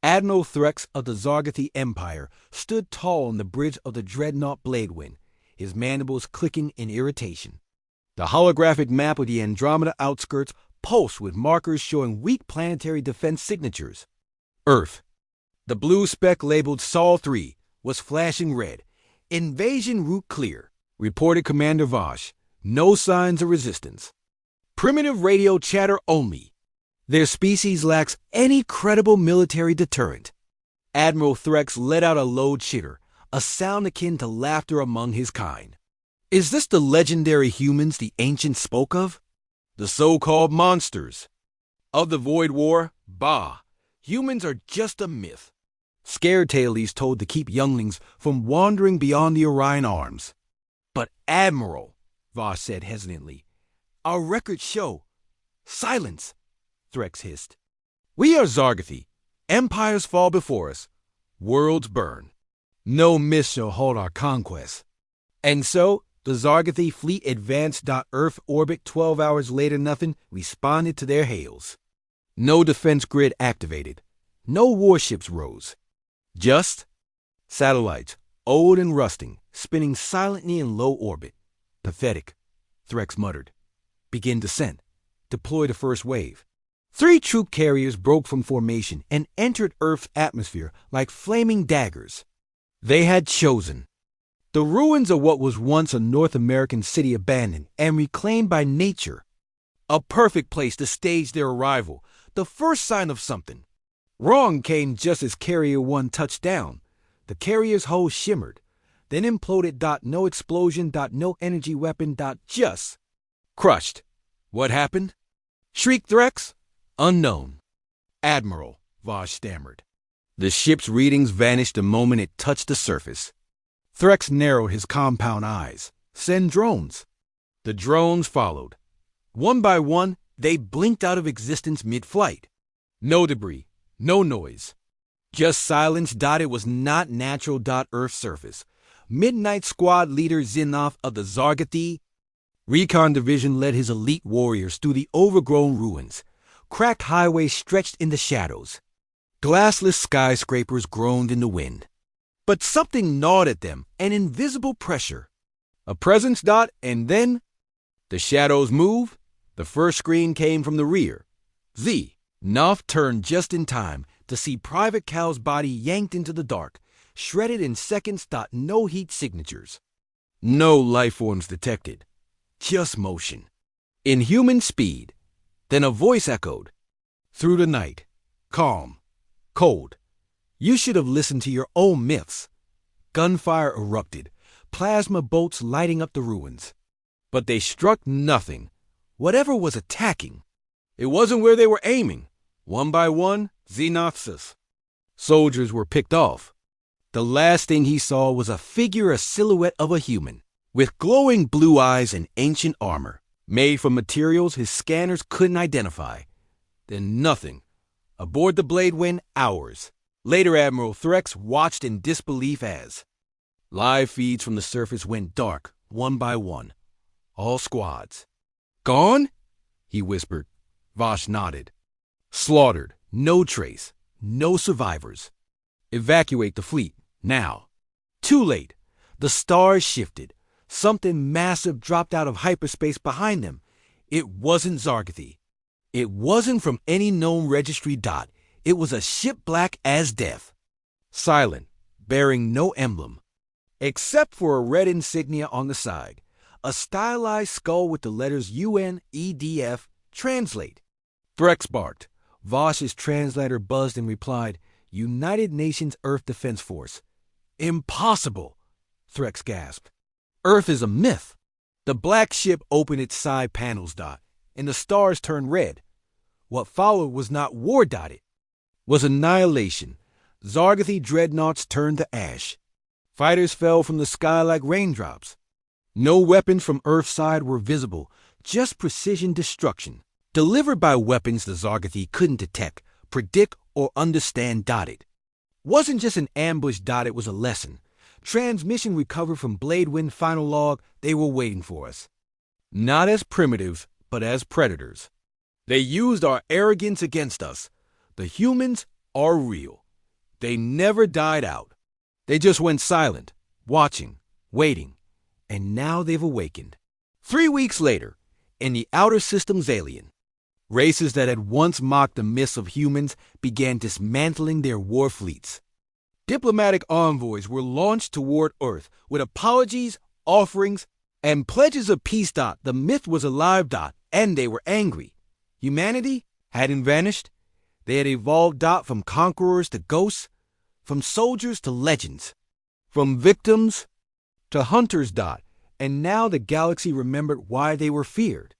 Admiral Threx of the Zargathi Empire stood tall on the bridge of the dreadnought Bladewind, his mandibles clicking in irritation. The holographic map of the Andromeda outskirts pulsed with markers showing weak planetary defense signatures. Earth. The blue speck labeled Sol 3 was flashing red. Invasion route clear, reported Commander Vosh. No signs of resistance. Primitive radio chatter only. Their species lacks any credible military deterrent. Admiral Threx let out a low chitter, a sound akin to laughter among his kind. Is this the legendary humans the ancients spoke of? The so-called monsters? Of the Void War? Bah! Humans are just a myth. Scared tailies told to keep younglings from wandering beyond the Orion arms. But Admiral, Voss said hesitantly, our records show. Silence! Threx hissed. We are Zargathi. Empires fall before us. Worlds burn. No myth shall halt our conquest. And so, the Zargathi fleet advanced. Earth orbit 12 hours later nothing responded to their hails. No defense grid activated. No warships rose. Just satellites, old and rusting, spinning silently in low orbit. Pathetic, Threx muttered. Begin descent. Deploy the first wave. 3 troop carriers broke from formation and entered Earth's atmosphere like flaming daggers. They had chosen. The ruins of what was once a North American city abandoned and reclaimed by nature. A perfect place to stage their arrival, the first sign of something. Wrong came just as Carrier 1 touched down. The carrier's hull shimmered, then imploded. No explosion. No energy weapon. Just crushed. What happened? Shrieked Threx. Unknown. Admiral, Vosh stammered. The ship's readings vanished the moment it touched the surface. Threx narrowed his compound eyes. Send drones. The drones followed. One by one, they blinked out of existence mid-flight. No debris, no noise. Just silence. It was not natural. Earth's surface. Midnight Squad leader Xenoth of the Zargathi. Recon Division led his elite warriors through the overgrown ruins. Cracked highways stretched in the shadows. Glassless skyscrapers groaned in the wind. But something gnawed at them, an invisible pressure. A presence. And then the shadows moved. The first screen came from the rear. Noth turned just in time to see Private Cal's body yanked into the dark, shredded in seconds. No heat signatures. No life forms detected. Just motion. Inhuman speed. Then a voice echoed. Through the night. Calm. Cold. You should have listened to your own myths. Gunfire erupted. Plasma bolts lighting up the ruins. But they struck nothing. Whatever was attacking. It wasn't where they were aiming. One by one, Xenoth's. Soldiers were picked off. The last thing he saw was a figure, a silhouette of a human, with glowing blue eyes and ancient armor, made from materials his scanners couldn't identify. Then nothing. Aboard the Bladewind, hours. Later, Admiral Threx watched in disbelief as live feeds from the surface went dark, one by one. All squads. Gone? He whispered. Vosh nodded. Slaughtered. No trace. No survivors. Evacuate the fleet. Now. Too late. The stars shifted. Something massive dropped out of hyperspace behind them. It wasn't Zargathi. It wasn't from any known registry. It was a ship black as death. Silent, bearing no emblem. Except for a red insignia on the side. A stylized skull with the letters UNEDF, translate. Threx barked. Vosh's translator buzzed and replied, United Nations Earth Defense Force. Impossible, Threx gasped. Earth is a myth. The black ship opened its side panels. And the stars turned red. What followed was not war. It was annihilation. Zargathi dreadnoughts turned to ash. Fighters fell from the sky like raindrops. No weapons from Earth's side were visible, just precision destruction, delivered by weapons the Zargathi couldn't detect, predict, or understand. It wasn't just an ambush. It was a lesson. Transmission recovered from Bladewind final log. They were waiting for us. Not as primitives, but as predators. They used our arrogance against us. The humans are real. They never died out. They just went silent, watching, waiting, and now they've awakened. 3 weeks later, in the outer system's alien, races that had once mocked the myths of humans began dismantling their war fleets. Diplomatic envoys were launched toward Earth with apologies, offerings, and pledges of peace. The myth was alive. And they were angry. Humanity hadn't vanished. They had evolved. From conquerors to ghosts, from soldiers to legends, from victims to hunters. And now the galaxy remembered why they were feared.